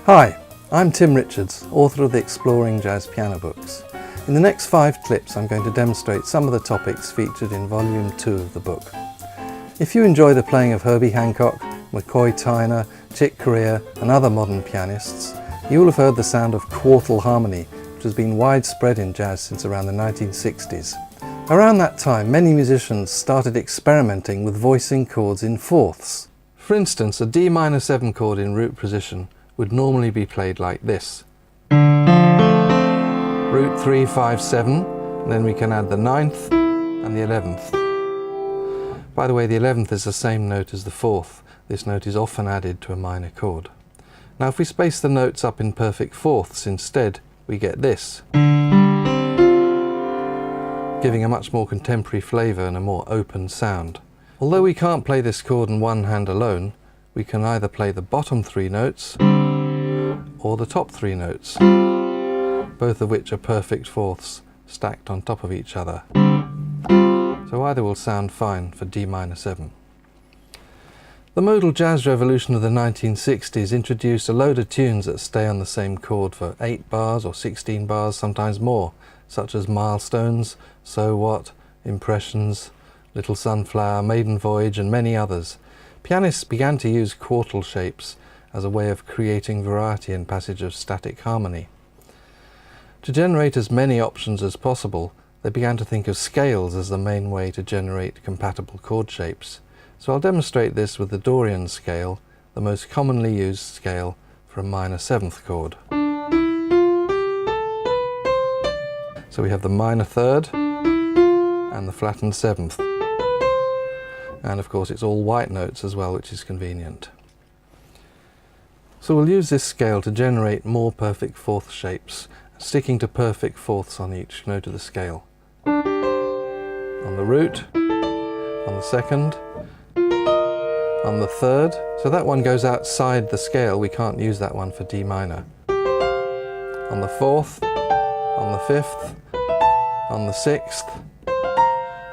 Hi, I'm Tim Richards, author of the Exploring Jazz Piano books. In the next 5 clips I'm going to demonstrate some of the topics featured in Volume 2 of the book. If you enjoy the playing of Herbie Hancock, McCoy Tyner, Chick Corea and other modern pianists, you will have heard the sound of Quartal Harmony, which has been widespread in jazz since around the 1960s. Around that time, many musicians started experimenting with voicing chords in fourths. For instance, a D minor 7 chord in root position would normally be played like this. Root 3, 5, 7, and then we can add the 9th and the 11th. By the way, the 11th is the same note as the 4th. This note is often added to a minor chord. Now if we space the notes up in perfect fourths instead, we get this, giving a much more contemporary flavour and a more open sound. Although we can't play this chord in one hand alone, we can either play the bottom 3 notes or the top 3 notes, both of which are perfect fourths stacked on top of each other. So either will sound fine for D minor 7. The modal jazz revolution of the 1960s introduced a load of tunes that stay on the same chord for 8 bars or 16 bars, sometimes more, such as Milestones, So What, Impressions, Little Sunflower, Maiden Voyage and many others. Pianists began to use quartal shapes as a way of creating variety in passage of static harmony. To generate as many options as possible, they began to think of scales as the main way to generate compatible chord shapes. So I'll demonstrate this with the Dorian scale, the most commonly used scale for a minor 7th chord. So we have the minor 3rd and the flattened 7th. And of course it's all white notes as well, which is convenient. So we'll use this scale to generate more perfect fourth shapes, sticking to perfect fourths on each note of the scale. On the root, on the 2nd, on the 3rd, so that one goes outside the scale, we can't use that one for D minor. On the 4th, on the 5th, on the 6th,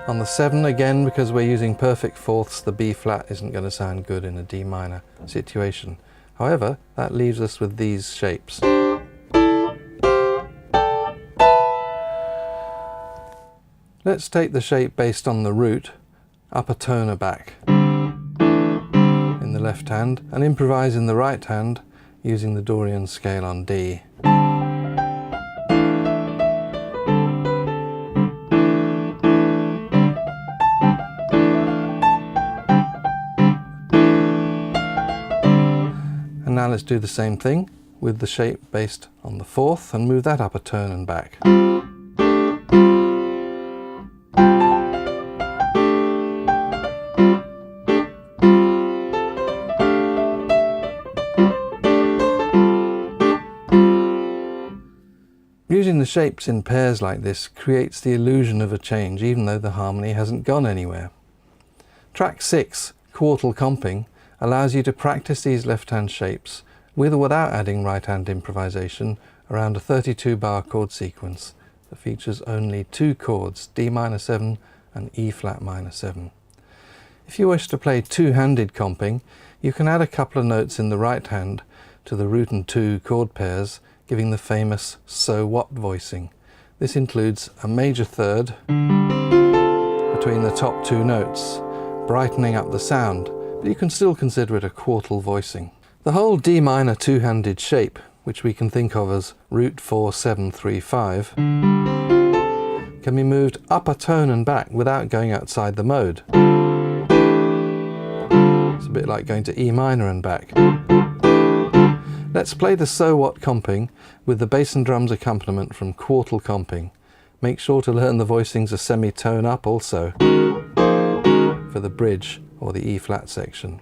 on the 7 again, because we're using perfect fourths, the B flat isn't going to sound good in a D minor situation. However, that leaves us with these shapes. Let's take the shape based on the root, upper toner back in the left hand, and improvise in the right hand using the Dorian scale on D. And now let's do the same thing with the shape based on the 4th and move that up a turn and back. Using the shapes in pairs like this creates the illusion of a change even though the harmony hasn't gone anywhere. Track 6, Quartal Comping, allows you to practice these left-hand shapes with or without adding right-hand improvisation around a 32-bar chord sequence that features only 2 chords, D minor 7 and E flat minor 7. If you wish to play two-handed comping, you can add a couple of notes in the right hand to the root and 2 chord pairs, giving the famous So What voicing. This includes a major 3rd between the top 2 notes, brightening up the sound, but you can still consider it a quartal voicing. The whole D minor two-handed shape, which we can think of as root 4, 7, 3, 5, can be moved up a tone and back without going outside the mode. It's a bit like going to E minor and back. Let's play the So What comping with the bass and drums accompaniment from Quartal Comping. Make sure to learn the voicings a semitone up also for the bridge or the E flat section.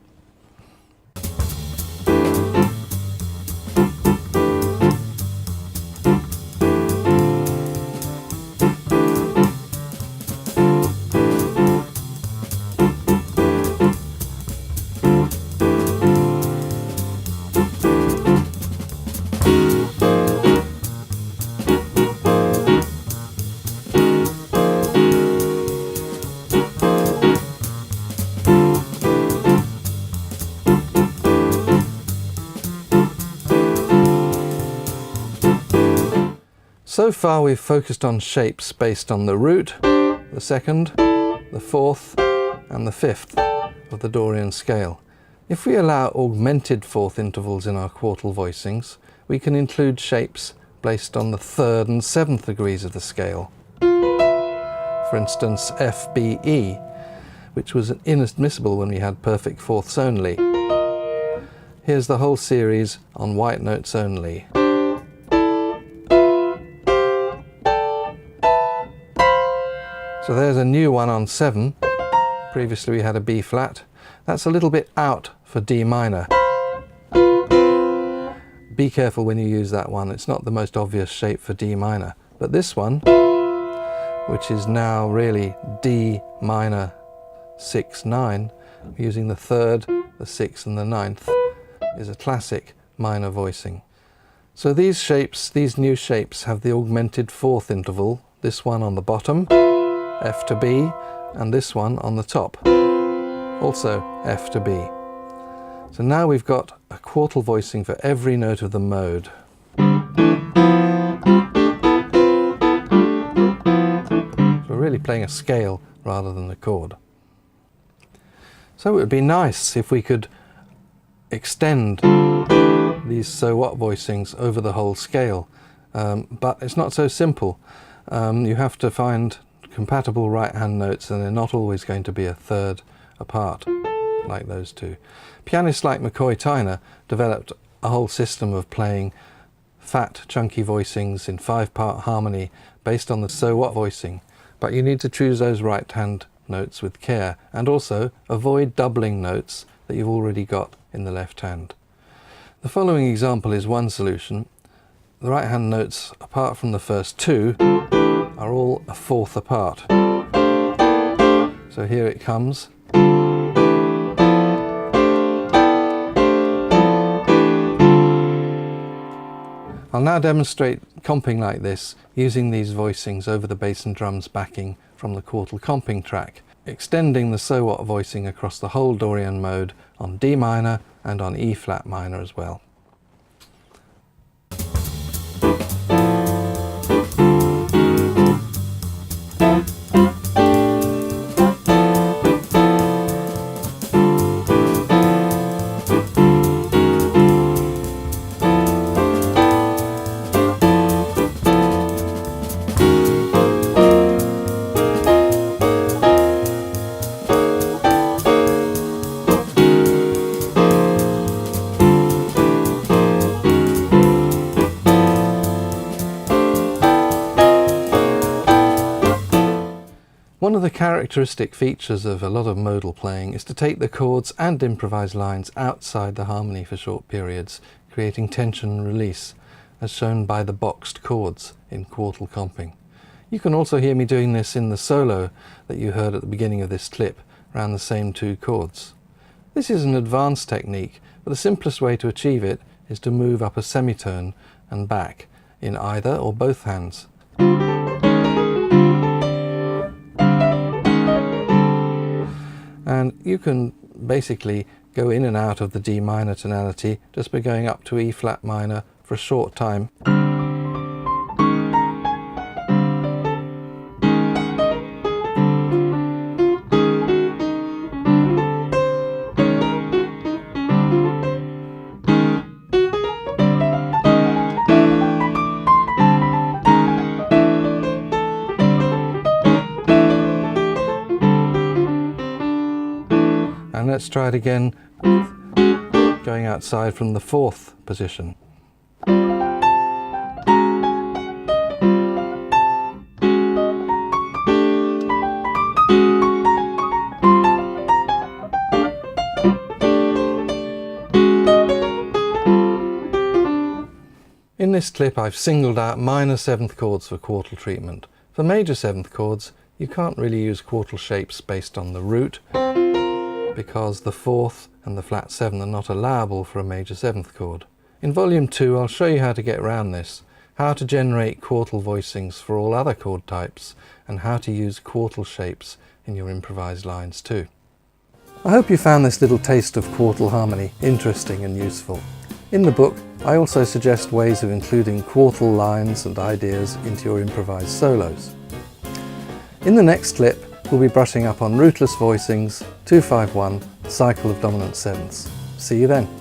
So far we've focused on shapes based on the root, the second, the fourth and the fifth of the Dorian scale. If we allow augmented fourth intervals in our quartal voicings, we can include shapes based on the third and seventh degrees of the scale. For instance, F, B, E, which was inadmissible when we had perfect fourths only. Here's the whole series on white notes only. So there's a new one on 7. Previously we had a B flat. That's a little bit out for D minor. Be careful when you use that one. It's not the most obvious shape for D minor. But this one, which is now really D minor 6, 9, using the third, the sixth and the ninth, is a classic minor voicing. So these shapes, these new shapes, have the augmented fourth interval, this one on the bottom, F to B, and this one on the top, also F to B. So now we've got a quartal voicing for every note of the mode. So we're really playing a scale rather than a chord. So it would be nice if we could extend these so what voicings over the whole scale, but it's not so simple. You have to find compatible right hand notes, and they're not always going to be a third apart like those two. Pianists like McCoy Tyner developed a whole system of playing fat chunky voicings in 5-part harmony based on the so what voicing, but you need to choose those right hand notes with care, and also avoid doubling notes that you've already got in the left hand. The following example is one solution. The right hand notes, apart from the first two, are all a fourth apart. So here it comes. I'll now demonstrate comping like this using these voicings over the bass and drums backing from the quartal comping track, extending the so what voicing across the whole Dorian mode on D minor and on E flat minor as well. One of the characteristic features of a lot of modal playing is to take the chords and improvised lines outside the harmony for short periods, creating tension and release, as shown by the boxed chords in quartal comping. You can also hear me doing this in the solo that you heard at the beginning of this clip, around the same two chords. This is an advanced technique, but the simplest way to achieve it is to move up a semitone and back in either or both hands. And you can basically go in and out of the D minor tonality just by going up to E flat minor for a short time. And let's try it again, going outside from the fourth position. In this clip I've singled out minor seventh chords for quartal treatment. For major seventh chords you can't really use quartal shapes based on the root, because the fourth and the flat 7 are not allowable for a major seventh chord. In volume 2 I'll show you how to get around this, how to generate quartal voicings for all other chord types, and how to use quartal shapes in your improvised lines too. I hope you found this little taste of quartal harmony interesting and useful. In the book I also suggest ways of including quartal lines and ideas into your improvised solos. In the next clip, we'll be brushing up on rootless voicings, 2-5-1, cycle of dominant sevenths. See you then.